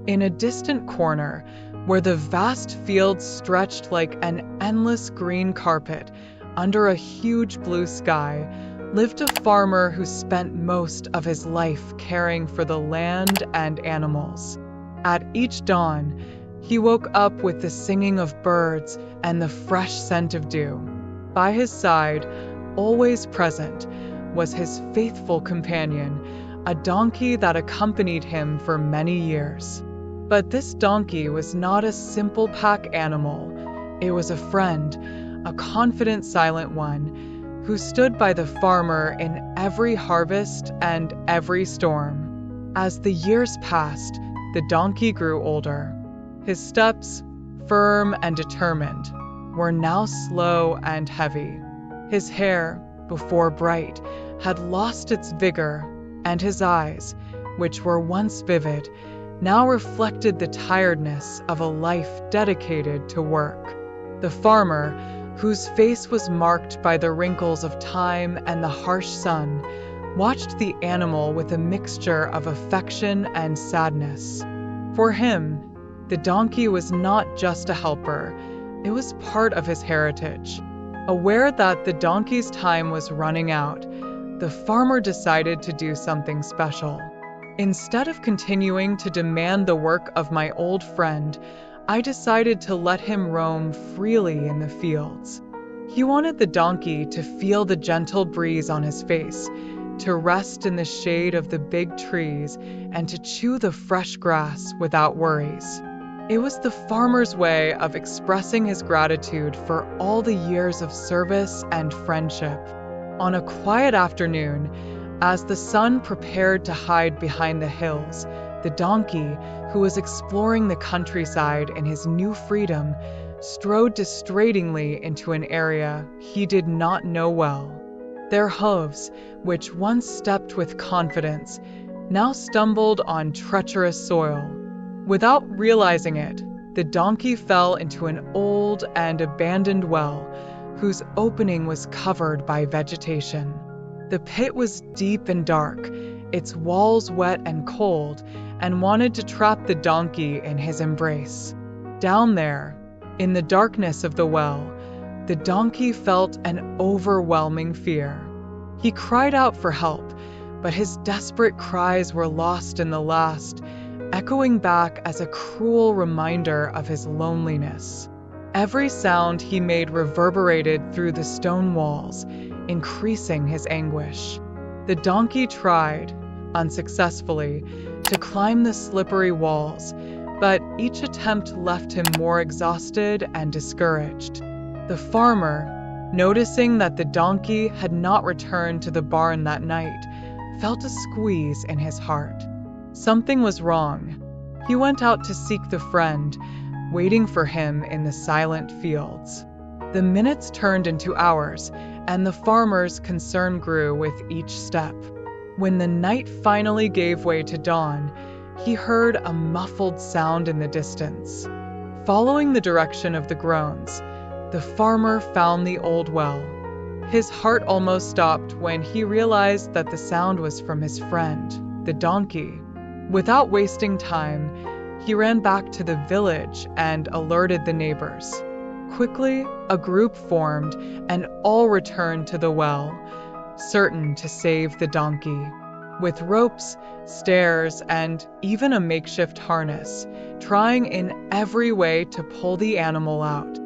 In a distant corner, where the vast fields stretched like an endless green carpet under a huge blue sky, lived a farmer who spent most of his life caring for the land and animals. At each dawn, he woke up with the singing of birds and the fresh scent of dew. By his side, always present, was his faithful companion, a donkey that accompanied him for many years. But this donkey was not a simple pack animal. It was a friend, a confident, silent one, who stood by the farmer in every harvest and every storm. As the years passed, the donkey grew older. His steps, firm and determined, were now slow and heavy. His hair, before bright, had lost its vigor, and his eyes, which were once vivid, now reflected the tiredness of a life dedicated to work. The farmer, whose face was marked by the wrinkles of time and the harsh sun, watched the animal with a mixture of affection and sadness. For him, the donkey was not just a helper, it was part of his heritage. Aware that the donkey's time was running out, the farmer decided to do something special. Instead of continuing to demand the work of my old friend, I decided to let him roam freely in the fields. He wanted the donkey to feel the gentle breeze on his face, to rest in the shade of the big trees, and to chew the fresh grass without worries. It was the farmer's way of expressing his gratitude for all the years of service and friendship. On a quiet afternoon, as the sun prepared to hide behind the hills, the donkey, who was exploring the countryside in his new freedom, strode distractingly into an area he did not know well. Their hooves, which once stepped with confidence, now stumbled on treacherous soil. Without realizing it, the donkey fell into an old and abandoned well, whose opening was covered by vegetation. The pit was deep and dark, its walls wet and cold, and wanted to trap the donkey in his embrace. Down there, in the darkness of the well, the donkey felt an overwhelming fear. He cried out for help, but his desperate cries were lost in the last, echoing back as a cruel reminder of his loneliness. Every sound he made reverberated through the stone walls, increasing his anguish. The donkey tried, unsuccessfully, to climb the slippery walls, but each attempt left him more exhausted and discouraged. The farmer, noticing that the donkey had not returned to the barn that night, felt a squeeze in his heart. Something was wrong. He went out to seek the friend, waiting for him in the silent fields. The minutes turned into hours, and the farmer's concern grew with each step. When the night finally gave way to dawn, he heard a muffled sound in the distance. Following the direction of the groans, the farmer found the old well. His heart almost stopped when he realized that the sound was from his friend, the donkey. Without wasting time, he ran back to the village and alerted the neighbors. Quickly, a group formed, and all returned to the well, certain to save the donkey. With ropes, stairs, and even a makeshift harness, trying in every way to pull the animal out.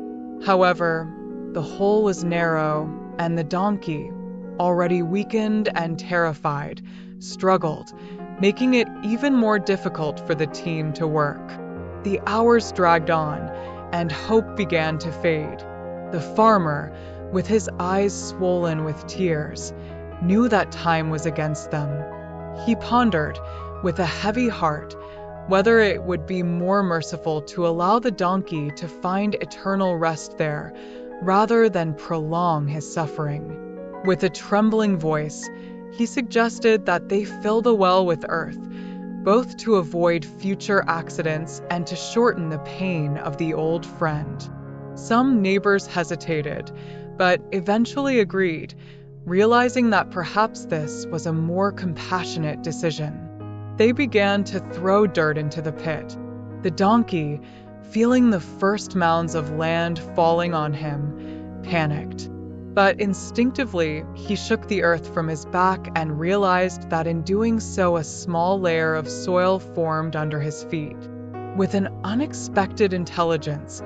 However, the hole was narrow, and the donkey, already weakened and terrified, struggled, making it even more difficult for the team to work. The hours dragged on, and hope began to fade. The farmer, with his eyes swollen with tears, knew that time was against them. He pondered, with a heavy heart, whether it would be more merciful to allow the donkey to find eternal rest there, rather than prolong his suffering. With a trembling voice, he suggested that they fill the well with earth, both to avoid future accidents and to shorten the pain of the old friend. Some neighbors hesitated, but eventually agreed, realizing that perhaps this was a more compassionate decision. They began to throw dirt into the pit, The donkey, feeling the first mounds of land falling on him, panicked. But instinctively, he shook the earth from his back and realized that in doing so, a small layer of soil formed under his feet. With an unexpected intelligence,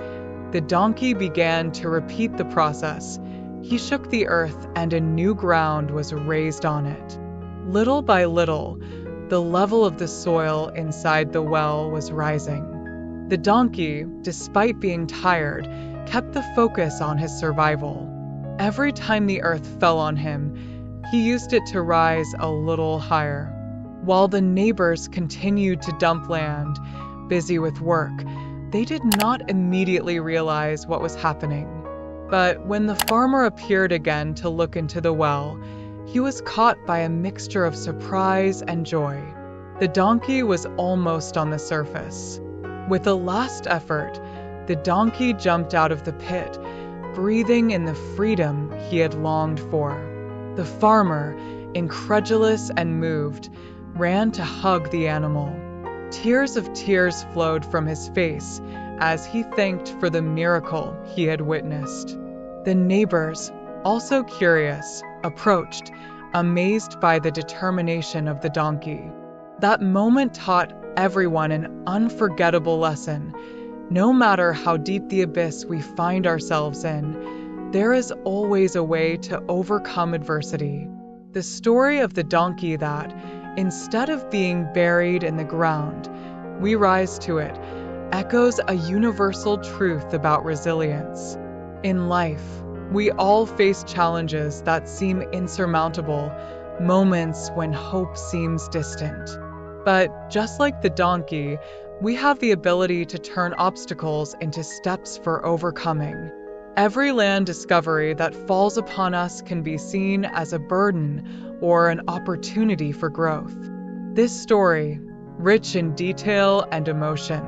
the donkey began to repeat the process. He shook the earth and a new ground was raised on it. Little by little, the level of the soil inside the well was rising. The donkey, despite being tired, kept the focus on his survival. Every time the earth fell on him, he used it to rise a little higher. While the neighbors continued to dump land, busy with work, they did not immediately realize what was happening. But when the farmer appeared again to look into the well, he was caught by a mixture of surprise and joy. The donkey was almost on the surface. With a last effort, the donkey jumped out of the pit, breathing in the freedom he had longed for. The farmer, incredulous and moved, ran to hug the animal. Tears of tears flowed from his face as he thanked for the miracle he had witnessed. The neighbors, also curious, approached, amazed by the determination of the donkey. That moment taught everyone an unforgettable lesson. No matter how deep the abyss we find ourselves in, there is always a way to overcome adversity. The story of the donkey that, instead of being buried in the ground, we rise to it, echoes a universal truth about resilience. In life, we all face challenges that seem insurmountable, moments when hope seems distant. But just like the donkey, we have the ability to turn obstacles into steps for overcoming. Every land discovery that falls upon us can be seen as a burden or an opportunity for growth. This story, rich in detail and emotion,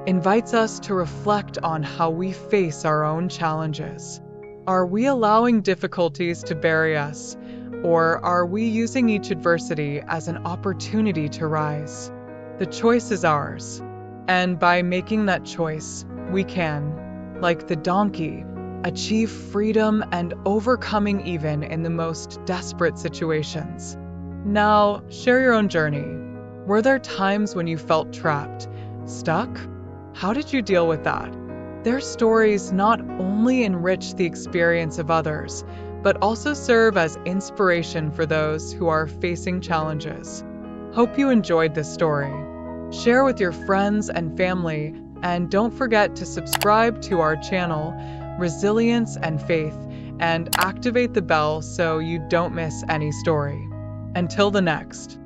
invites us to reflect on how we face our own challenges. Are we allowing difficulties to bury us, or are we using each adversity as an opportunity to rise? The choice is ours. And by making that choice, we can, like the donkey, achieve freedom and overcoming even in the most desperate situations. Now, share your own journey. Were there times when you felt trapped, stuck? How did you deal with that? Their stories not only enrich the experience of others, but also serve as inspiration for those who are facing challenges. Hope you enjoyed this story. Share with your friends and family, and don't forget to subscribe to our channel, Resilience and Faith, and activate the bell so you don't miss any story. Until the next.